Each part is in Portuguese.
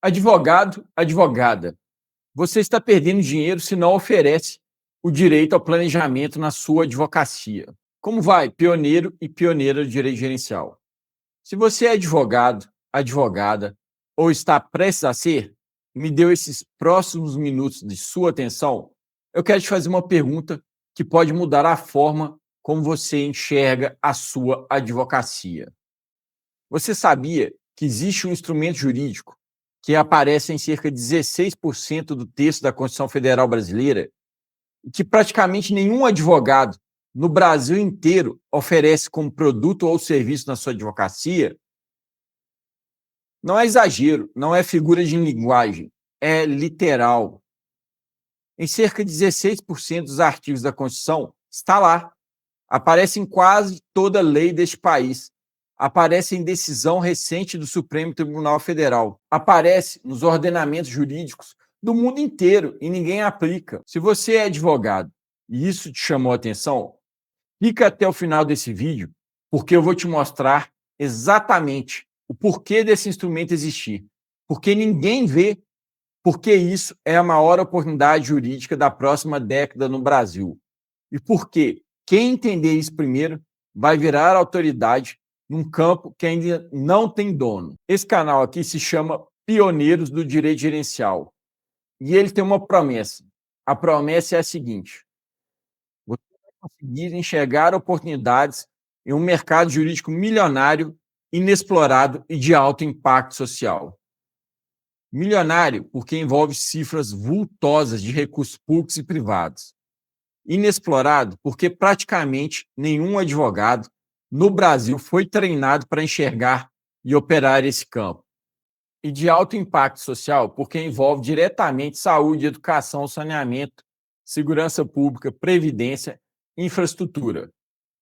Advogado, advogada, você está perdendo dinheiro se não oferece o direito ao planejamento na sua advocacia. Como vai, pioneiro e pioneira do direito gerencial? Se você é advogado, advogada ou está prestes a ser, me deu esses próximos minutos de sua atenção, eu quero te fazer uma pergunta que pode mudar a forma como você enxerga a sua advocacia. Você sabia que existe um instrumento jurídico que aparece em cerca de 16% do texto da Constituição Federal Brasileira e que praticamente nenhum advogado no Brasil inteiro oferece como produto ou serviço na sua advocacia? Não é exagero, não é figura de linguagem, é literal. Em cerca de 16% dos artigos da Constituição está lá. Aparece em quase toda lei deste país. Aparece em decisão recente do Supremo Tribunal Federal. Aparece nos ordenamentos jurídicos do mundo inteiro e ninguém aplica. Se você é advogado e isso te chamou a atenção, fica até o final desse vídeo, porque eu vou te mostrar exatamente o porquê desse instrumento existir. Porque ninguém vê porque isso é a maior oportunidade jurídica da próxima década no Brasil. E porque quem entender isso primeiro vai virar autoridade num campo que ainda não tem dono. Esse canal aqui se chama Pioneiros do Direito Gerencial. E ele tem uma promessa. A promessa é a seguinte: você vai conseguir enxergar oportunidades em um mercado jurídico milionário, inexplorado e de alto impacto social. Milionário porque envolve cifras vultosas de recursos públicos e privados. Inexplorado porque praticamente nenhum advogado no Brasil foi treinado para enxergar e operar esse campo. E de alto impacto social porque envolve diretamente saúde, educação, saneamento, segurança pública, previdência, infraestrutura.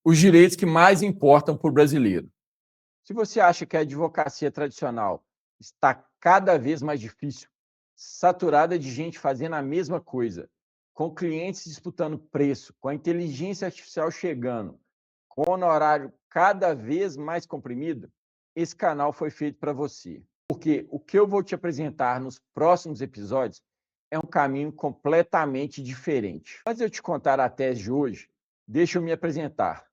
Os direitos que mais importam para o brasileiro. Se você acha que a advocacia tradicional está cada vez mais difícil, saturada de gente fazendo a mesma coisa, com clientes disputando preço, com a inteligência artificial chegando, com honorário cada vez mais comprimido, esse canal foi feito para você. Porque o que eu vou te apresentar nos próximos episódios é um caminho completamente diferente. Antes de eu te contar a tese de hoje, deixa eu me apresentar,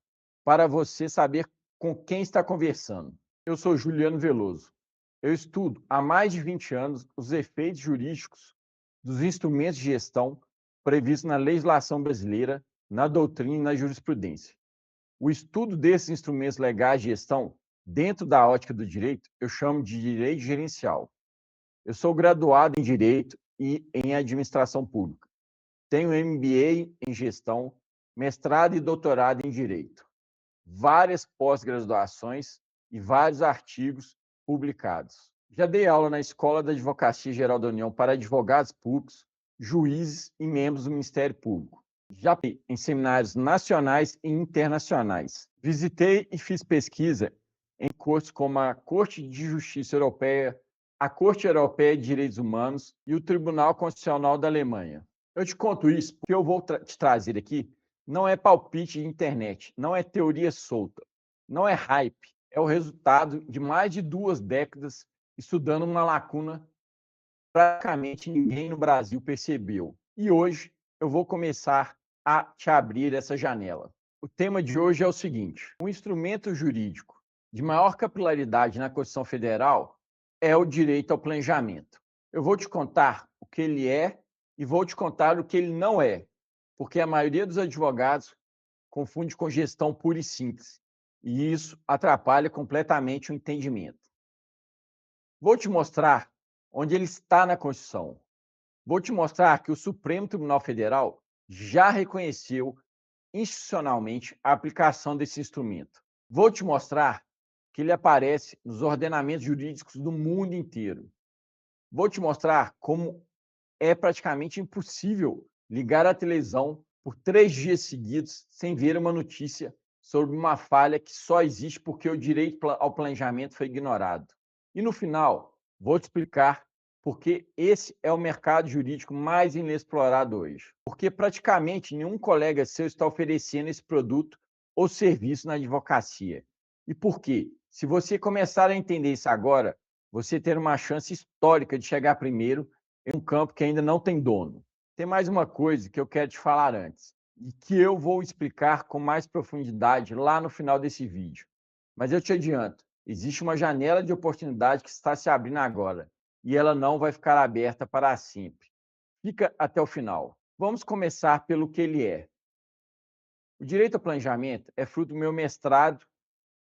para você saber com quem está conversando. Eu sou Juliano Veloso. Eu estudo há mais de 20 anos os efeitos jurídicos dos instrumentos de gestão previstos na legislação brasileira, na doutrina e na jurisprudência. O estudo desses instrumentos legais de gestão, dentro da ótica do direito, eu chamo de direito gerencial. Eu sou graduado em Direito e em Administração Pública. Tenho MBA em Gestão, mestrado e doutorado em Direito. Várias pós-graduações e vários artigos publicados. Já dei aula na Escola da Advocacia Geral da União para advogados públicos, juízes e membros do Ministério Público. Já em seminários nacionais e internacionais. Visitei e fiz pesquisa em cortes como a Corte de Justiça Europeia, a Corte Europeia de Direitos Humanos e o Tribunal Constitucional da Alemanha. Eu te conto isso porque eu vou te trazer aqui não é palpite de internet, não é teoria solta, não é hype, é o resultado de mais de 2 décadas estudando uma lacuna que praticamente ninguém no Brasil percebeu. E hoje eu vou começar a te abrir essa janela. O tema de hoje é o seguinte: um instrumento jurídico de maior capilaridade na Constituição Federal é o direito ao planejamento. Eu vou te contar o que ele é e vou te contar o que ele não é, porque a maioria dos advogados confunde com gestão pura e simples, e isso atrapalha completamente o entendimento. Vou te mostrar onde ele está na Constituição. Vou te mostrar que o Supremo Tribunal Federal já reconheceu institucionalmente a aplicação desse instrumento. Vou te mostrar que ele aparece nos ordenamentos jurídicos do mundo inteiro. Vou te mostrar como é praticamente impossível ligar a televisão por 3 dias seguidos sem ver uma notícia sobre uma falha que só existe porque o direito ao planejamento foi ignorado. E no final, vou te explicar por que esse é o mercado jurídico mais inexplorado hoje. Porque praticamente nenhum colega seu está oferecendo esse produto ou serviço na advocacia. E por quê? Se você começar a entender isso agora, você ter uma chance histórica de chegar primeiro em um campo que ainda não tem dono. Tem mais uma coisa que eu quero te falar antes, e que eu vou explicar com mais profundidade lá no final desse vídeo. Mas eu te adianto, existe uma janela de oportunidade que está se abrindo agora, e ela não vai ficar aberta para sempre. Fica até o final. Vamos começar pelo que ele é. O direito ao planejamento é fruto do meu mestrado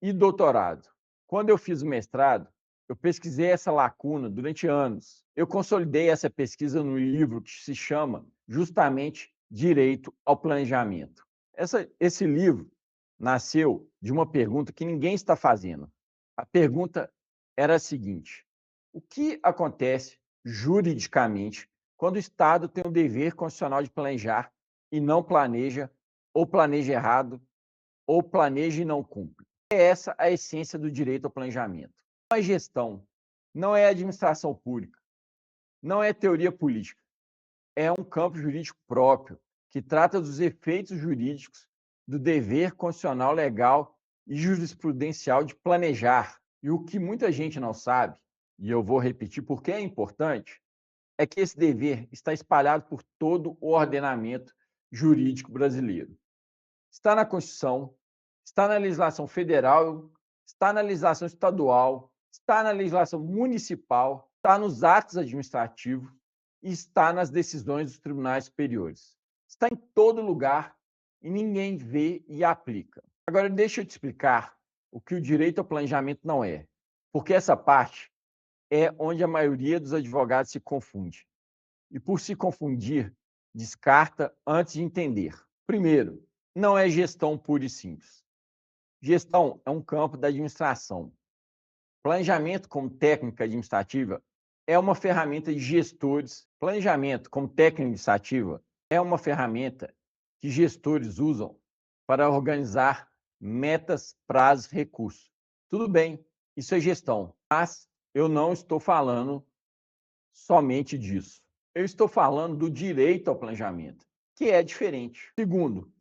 e doutorado. Quando eu fiz o mestrado, eu pesquisei essa lacuna durante anos. Eu consolidei essa pesquisa num livro que se chama justamente Direito ao Planejamento. Esse livro nasceu de uma pergunta que ninguém está fazendo. A pergunta era a seguinte: o que acontece juridicamente quando o Estado tem o dever constitucional de planejar e não planeja, ou planeja errado, ou planeja e não cumpre? É essa a essência do direito ao planejamento. Não é gestão, não é administração pública, não é teoria política. É um campo jurídico próprio, que trata dos efeitos jurídicos do dever constitucional, legal e jurisprudencial de planejar. E o que muita gente não sabe, e eu vou repetir porque é importante, é que esse dever está espalhado por todo o ordenamento jurídico brasileiro. Está na Constituição, está na legislação federal, está na legislação estadual, está na legislação municipal, está nos atos administrativos e está nas decisões dos tribunais superiores. Está em todo lugar e ninguém vê e aplica. Agora, deixa eu te explicar o que o direito ao planejamento não é, porque essa parte é onde a maioria dos advogados se confunde. E, por se confundir, descarta antes de entender. Primeiro, não é gestão pura e simples. Gestão é um campo da administração. Planejamento como técnica administrativa é uma ferramenta de gestores. Planejamento como técnica administrativa é uma ferramenta que gestores usam para organizar metas, prazos, recursos. Tudo bem, isso é gestão, mas eu não estou falando somente disso. Eu estou falando do direito ao planejamento, que é diferente. Segundo,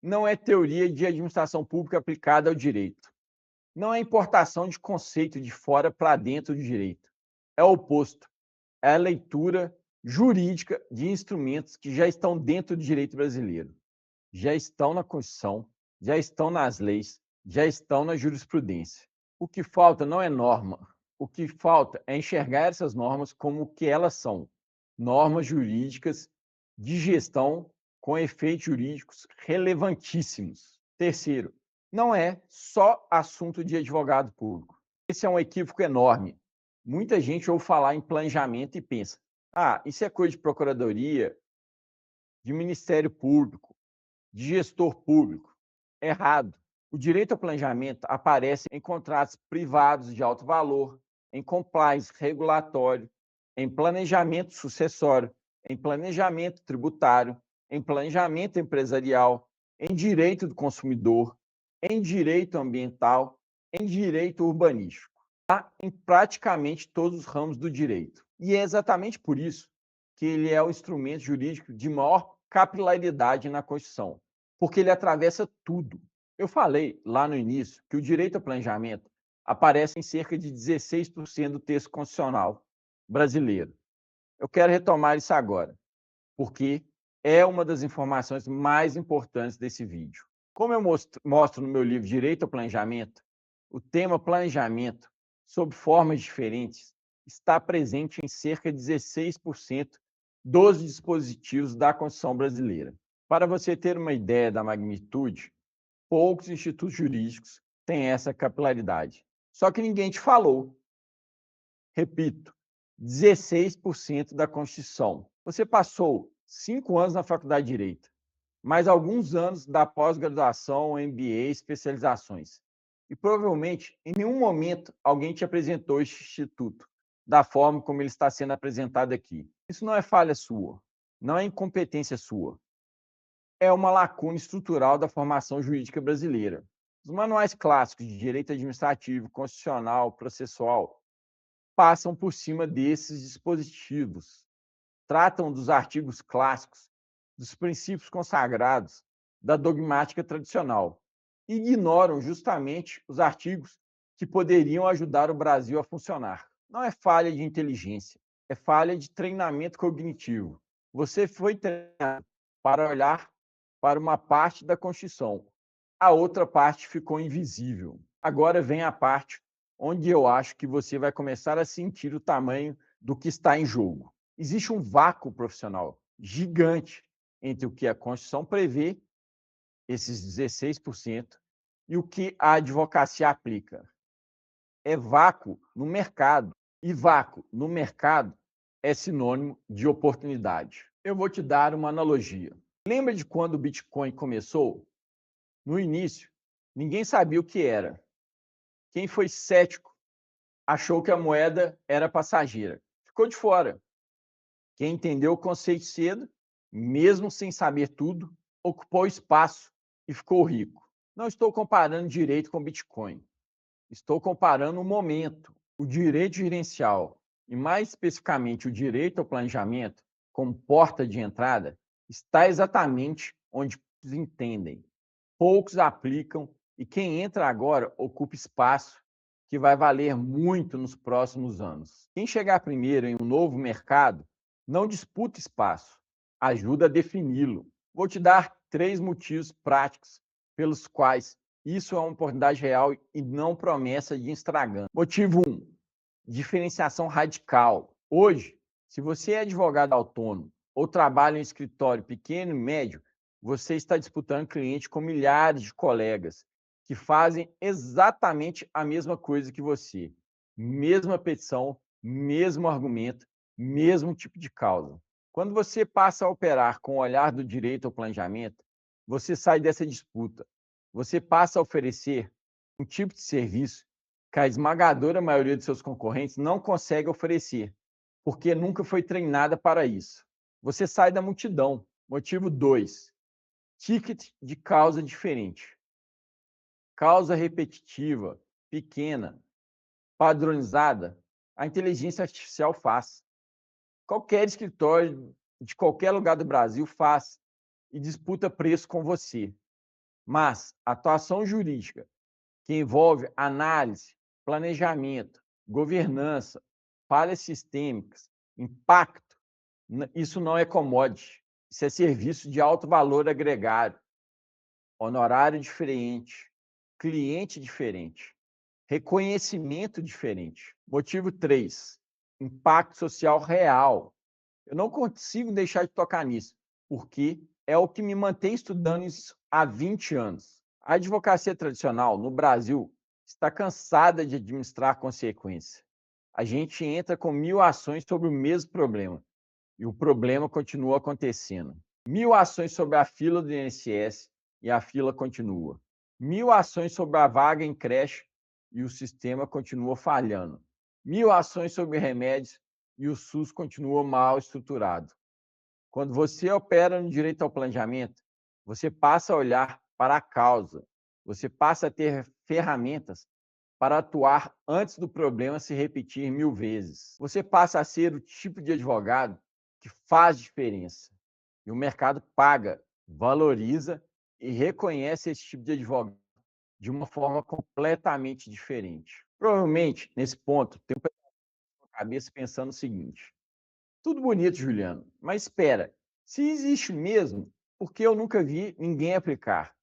não é teoria de administração pública aplicada ao direito. Não é importação de conceito de fora para dentro do direito. É o oposto. É a leitura jurídica de instrumentos que já estão dentro do direito brasileiro. Já estão na Constituição, já estão nas leis, já estão na jurisprudência. O que falta não é norma. O que falta é enxergar essas normas como o que elas são: normas jurídicas de gestão com efeitos jurídicos relevantíssimos. Terceiro, não é só assunto de advogado público. Esse é um equívoco enorme. Muita gente ouve falar em planejamento e pensa: ah, isso é coisa de procuradoria, de Ministério Público, de gestor público. Errado. O direito ao planejamento aparece em contratos privados de alto valor, em compliance regulatório, em planejamento sucessório, em planejamento tributário, em planejamento empresarial, em direito do consumidor, em direito ambiental, em direito urbanístico. Está em praticamente todos os ramos do direito. E é exatamente por isso que ele é o instrumento jurídico de maior capilaridade na Constituição, porque ele atravessa tudo. Eu falei lá no início que o direito ao planejamento aparece em cerca de 16% do texto constitucional brasileiro. Eu quero retomar isso agora, porque é uma das informações mais importantes desse vídeo. Como eu mostro no meu livro Direito ao Planejamento, o tema planejamento, sob formas diferentes, está presente em cerca de 16% dos dispositivos da Constituição brasileira. Para você ter uma ideia da magnitude, poucos institutos jurídicos têm essa capilaridade. Só que ninguém te falou. Repito, 16% da Constituição. Você passou 5 anos na faculdade de Direito, mais alguns anos da pós-graduação, MBA, especializações. E provavelmente, em nenhum momento, alguém te apresentou este instituto da forma como ele está sendo apresentado aqui. Isso não é falha sua, não é incompetência sua. É uma lacuna estrutural da formação jurídica brasileira. Os manuais clássicos de direito administrativo, constitucional, processual passam por cima desses dispositivos, tratam dos artigos clássicos, dos princípios consagrados, da dogmática tradicional. Ignoram justamente os artigos que poderiam ajudar o Brasil a funcionar. Não é falha de inteligência, é falha de treinamento cognitivo. Você foi treinado para olhar para uma parte da Constituição, a outra parte ficou invisível. Agora vem a parte onde eu acho que você vai começar a sentir o tamanho do que está em jogo. Existe um vácuo profissional gigante entre o que a Constituição prevê, esses 16%, e o que a advocacia aplica. É vácuo no mercado. E vácuo no mercado é sinônimo de oportunidade. Eu vou te dar uma analogia. Lembra de quando o Bitcoin começou? No início, ninguém sabia o que era. Quem foi cético achou que a moeda era passageira. Ficou de fora. Quem entendeu o conceito cedo, mesmo sem saber tudo, ocupou espaço e ficou rico. Não estou comparando direito com Bitcoin. Estou comparando o momento, o direito gerencial e, mais especificamente, o direito ao planejamento como porta de entrada, está exatamente onde entendem. Poucos aplicam e quem entra agora ocupa espaço que vai valer muito nos próximos anos. Quem chegar primeiro em um novo mercado não disputa espaço, ajuda a defini-lo. Vou te dar 3 motivos práticos pelos quais isso é uma oportunidade real e não promessa de Instagram. Motivo 1, diferenciação radical. Hoje, se você é advogado autônomo ou trabalha em um escritório pequeno e médio, você está disputando cliente com milhares de colegas que fazem exatamente a mesma coisa que você. Mesma petição, mesmo argumento, mesmo tipo de causa. Quando você passa a operar com o olhar do direito ao planejamento, você sai dessa disputa. Você passa a oferecer um tipo de serviço que a esmagadora maioria de seus concorrentes não consegue oferecer, porque nunca foi treinada para isso. Você sai da multidão. Motivo 2, ticket de causa diferente. Causa repetitiva, pequena, padronizada, a inteligência artificial faz. Qualquer escritório de qualquer lugar do Brasil faz e disputa preço com você. Mas a atuação jurídica, que envolve análise, planejamento, governança, falhas sistêmicas, impacto, isso não é commodity, isso é serviço de alto valor agregado, honorário diferente, cliente diferente, reconhecimento diferente. Motivo 3, impacto social real. Eu não consigo deixar de tocar nisso, porque é o que me mantém estudando isso há 20 anos. A advocacia tradicional no Brasil está cansada de administrar consequência. A gente entra com 1000 ações sobre o mesmo problema e o problema continua acontecendo. 1000 ações sobre a fila do INSS e a fila continua. 1000 ações sobre a vaga em creche e o sistema continua falhando. 1000 ações sobre remédios e o SUS continua mal estruturado. Quando você opera no direito ao planejamento, você passa a olhar para a causa, você passa a ter ferramentas para atuar antes do problema se repetir 1000 vezes. Você passa a ser o tipo de advogado que faz diferença. E o mercado paga, valoriza e reconhece esse tipo de advogado de uma forma completamente diferente. Provavelmente, nesse ponto, tem um pessoal na cabeça pensando o seguinte: tudo bonito, Juliano, mas espera, se existe mesmo, por que eu nunca vi ninguém aplicar?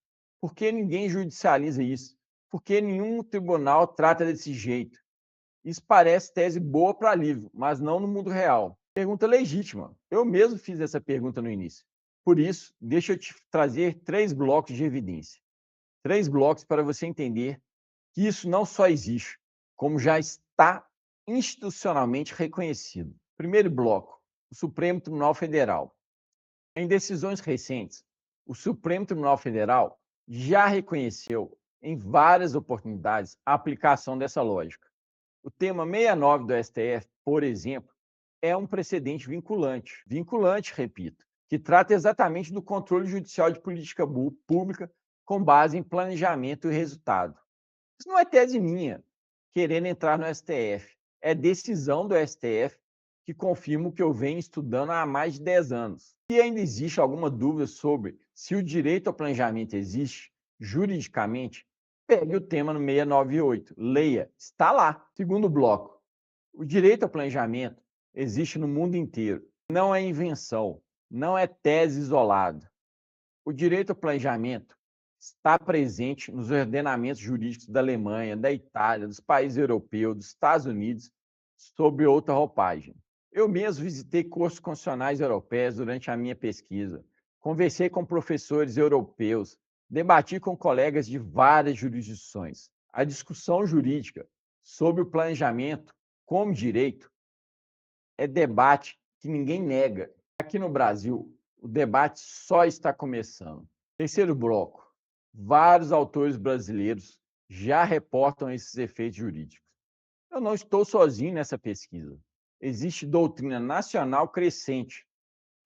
Por que ninguém judicializa isso? Por que nenhum tribunal trata desse jeito? Isso parece tese boa para livro, mas não no mundo real. Pergunta legítima. Eu mesmo fiz essa pergunta no início. Por isso, deixa eu te trazer 3 blocos de evidência. 3 blocos para você entender que isso não só existe, como já está institucionalmente reconhecido. Primeiro bloco, o Supremo Tribunal Federal. Em decisões recentes, o Supremo Tribunal Federal já reconheceu em várias oportunidades a aplicação dessa lógica. O tema 69 do STF, por exemplo, é um precedente vinculante, repito, que trata exatamente do controle judicial de política pública com base em planejamento e resultado. Isso não é tese minha, querendo entrar no STF. É decisão do STF que confirma o que eu venho estudando há mais de 10 anos. Se ainda existe alguma dúvida sobre se o direito ao planejamento existe juridicamente, Pegue o tema no 698, leia, está lá. Segundo bloco, o direito ao planejamento existe no mundo inteiro. Não é invenção, não é tese isolada. O direito ao planejamento está presente nos ordenamentos jurídicos da Alemanha, da Itália, dos países europeus, dos Estados Unidos, sob outra roupagem. Eu mesmo visitei cursos constitucionais europeus durante a minha pesquisa, conversei com professores europeus, debati com colegas de várias jurisdições. A discussão jurídica sobre o planejamento como direito é debate que ninguém nega. Aqui no Brasil, o debate só está começando. Terceiro bloco. Vários autores brasileiros já reportam esses efeitos jurídicos. Eu não estou sozinho nessa pesquisa. Existe doutrina nacional crescente.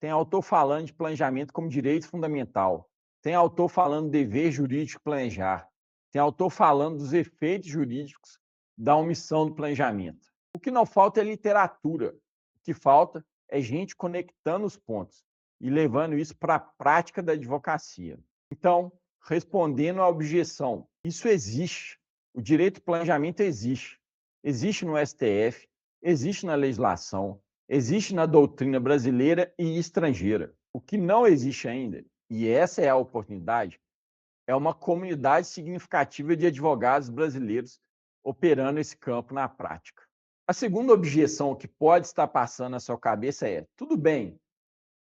Tem autor falando de planejamento como direito fundamental. Tem autor falando do dever jurídico planejar. Tem autor falando dos efeitos jurídicos da omissão do planejamento. O que não falta é literatura. O que falta é gente conectando os pontos e levando isso para a prática da advocacia. Então, respondendo à objeção, isso existe. O direito de planejamento existe. Existe no STF, existe na legislação, existe na doutrina brasileira e estrangeira. O que não existe ainda, e essa é a oportunidade, é uma comunidade significativa de advogados brasileiros operando esse campo na prática. A segunda objeção que pode estar passando na sua cabeça é: tudo bem,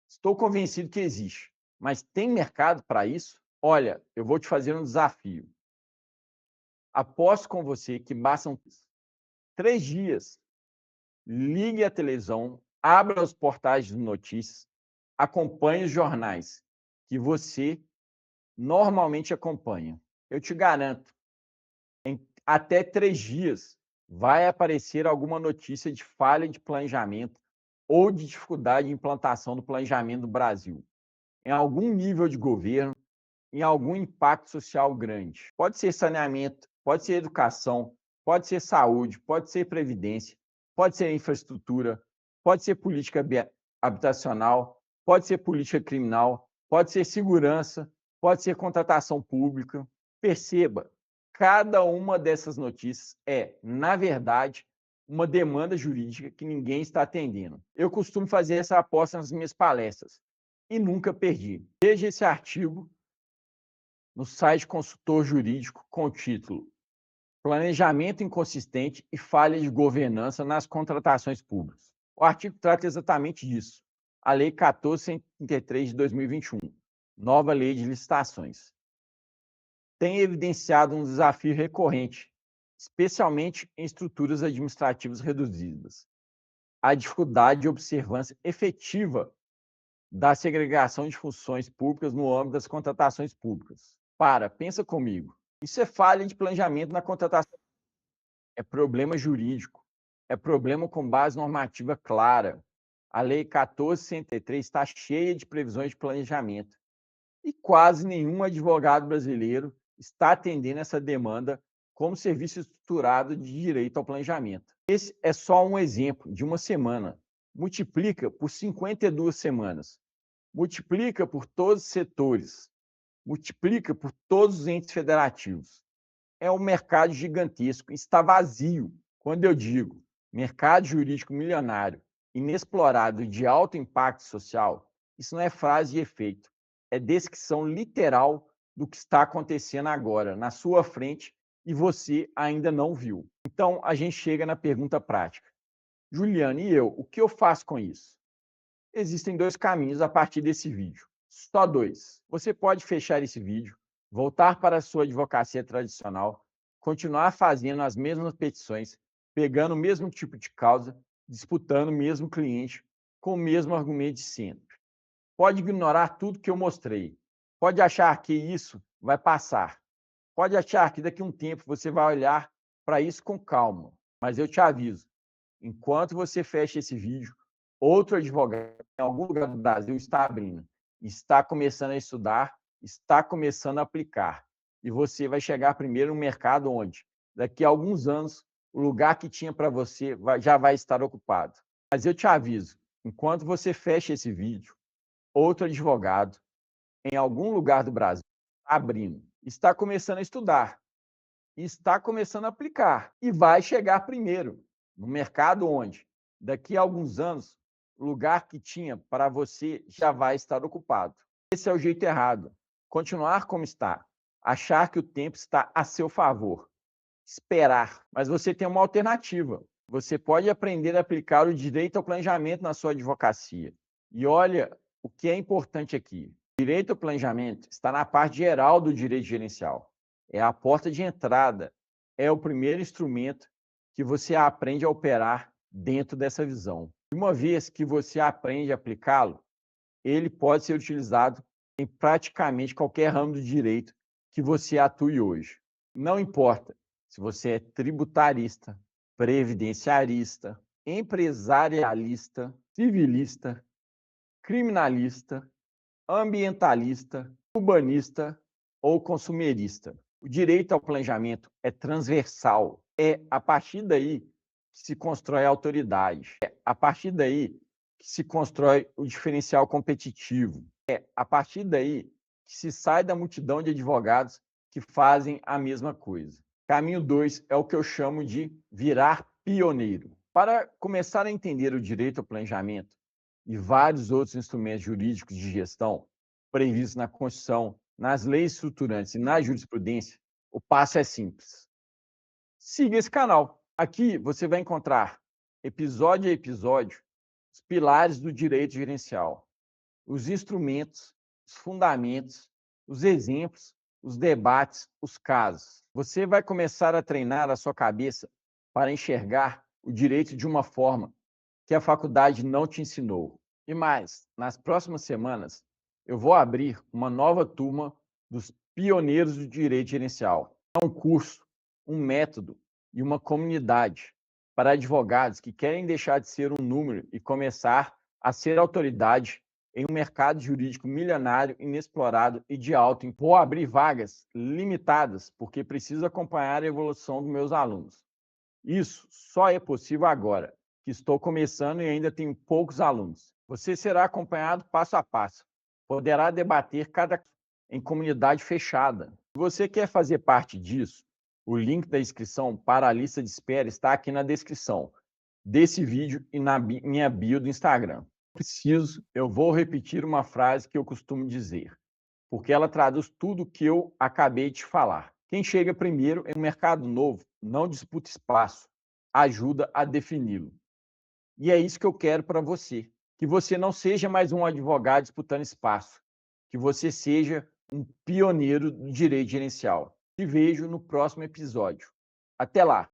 estou convencido que existe, mas tem mercado para isso? Olha, eu vou te fazer um desafio. Aposto com você que bastam 3 dias. Ligue a televisão, abra os portais de notícias, acompanhe os jornais que você normalmente acompanha. Eu te garanto, em até 3 dias vai aparecer alguma notícia de falha de planejamento ou de dificuldade de implantação do planejamento no Brasil, em algum nível de governo, em algum impacto social grande. Pode ser saneamento, pode ser educação, pode ser saúde, pode ser previdência, pode ser infraestrutura, pode ser política habitacional, pode ser política criminal, pode ser segurança, pode ser contratação pública. Perceba, cada uma dessas notícias é, na verdade, uma demanda jurídica que ninguém está atendendo. Eu costumo fazer essa aposta nas minhas palestras e nunca perdi. Veja esse artigo no site Consultor Jurídico com o título Planejamento inconsistente e falha de governança nas contratações públicas. O artigo trata exatamente disso. A Lei 14.133 de 2021, nova lei de licitações, tem evidenciado um desafio recorrente, especialmente em estruturas administrativas reduzidas: a dificuldade de observância efetiva da segregação de funções públicas no âmbito das contratações públicas. Pensa comigo. Isso é falha de planejamento na contratação. É problema jurídico. É problema com base normativa clara. A Lei 14.103 está cheia de previsões de planejamento. E quase nenhum advogado brasileiro está atendendo essa demanda como serviço estruturado de direito ao planejamento. Esse é só um exemplo de uma semana. Multiplica por 52 semanas. Multiplica por todos os setores. Multiplica por todos os entes federativos. É um mercado gigantesco, está vazio. Quando eu digo mercado jurídico milionário, inexplorado e de alto impacto social, isso não é frase de efeito, é descrição literal do que está acontecendo agora, na sua frente, e você ainda não viu. Então, a gente chega na pergunta prática. Juliano, e eu, o que eu faço com isso? Existem 2 caminhos a partir desse vídeo. Só 2. Você pode fechar esse vídeo, voltar para a sua advocacia tradicional, continuar fazendo as mesmas petições, pegando o mesmo tipo de causa, disputando o mesmo cliente, com o mesmo argumento de sempre. Pode ignorar tudo que eu mostrei. Pode achar que isso vai passar. Pode achar que daqui a um tempo você vai olhar para isso com calma. Mas eu te aviso, enquanto você fecha esse vídeo, outro advogado em algum lugar do Brasil está abrindo, está começando a estudar, está começando a aplicar. E você vai chegar primeiro no mercado onde, daqui a alguns anos, o lugar que tinha para você já vai estar ocupado. Mas eu te aviso, enquanto você fecha esse vídeo, outro advogado em algum lugar do Brasil está abrindo, está começando a estudar, e está começando a aplicar e vai chegar primeiro no mercado onde, daqui a alguns anos, o lugar que tinha para você já vai estar ocupado. Esse é o jeito errado. Continuar como está, achar que o tempo está a seu favor, esperar. Mas você tem uma alternativa. Você pode aprender a aplicar o direito ao planejamento na sua advocacia. E olha o que é importante aqui. O direito ao planejamento está na parte geral do direito gerencial. É a porta de entrada, é o primeiro instrumento que você aprende a operar dentro dessa visão. Uma vez que você aprende a aplicá-lo, ele pode ser utilizado em praticamente qualquer ramo do direito que você atue hoje. Não importa se você é tributarista, previdenciarista, empresarialista, civilista, criminalista, ambientalista, urbanista ou consumerista. O direito ao planejamento é transversal. É a partir daí que se constrói a autoridade. É a partir daí que se constrói o diferencial competitivo. É a partir daí que se sai da multidão de advogados que fazem a mesma coisa. Caminho 2 é o que eu chamo de virar pioneiro. Para começar a entender o direito ao planejamento e vários outros instrumentos jurídicos de gestão previstos na Constituição, nas leis estruturantes e na jurisprudência, o passo é simples. Siga esse canal. Aqui você vai encontrar, episódio a episódio, os pilares do direito gerencial, os instrumentos, os fundamentos, os exemplos, os debates, os casos. Você vai começar a treinar a sua cabeça para enxergar o direito de uma forma que a faculdade não te ensinou. E mais, nas próximas semanas, eu vou abrir uma nova turma dos pioneiros do direito gerencial. É um curso, um método e uma comunidade para advogados que querem deixar de ser um número e começar a ser autoridade em um mercado jurídico milionário, inexplorado e de alto impacto. Vou abrir vagas limitadas, porque preciso acompanhar a evolução dos meus alunos. Isso só é possível agora, que estou começando e ainda tenho poucos alunos. Você será acompanhado passo a passo. Poderá debater cada em comunidade fechada. Se você quer fazer parte disso, o link da inscrição para a lista de espera está aqui na descrição desse vídeo e na minha bio do Instagram. Eu vou repetir uma frase que eu costumo dizer, porque ela traduz tudo o que eu acabei de falar. Quem chega primeiro em um mercado novo não disputa espaço, ajuda a defini-lo. E é isso que eu quero para você, que você não seja mais um advogado disputando espaço, que você seja um pioneiro do direito gerencial. Te vejo no próximo episódio. Até lá!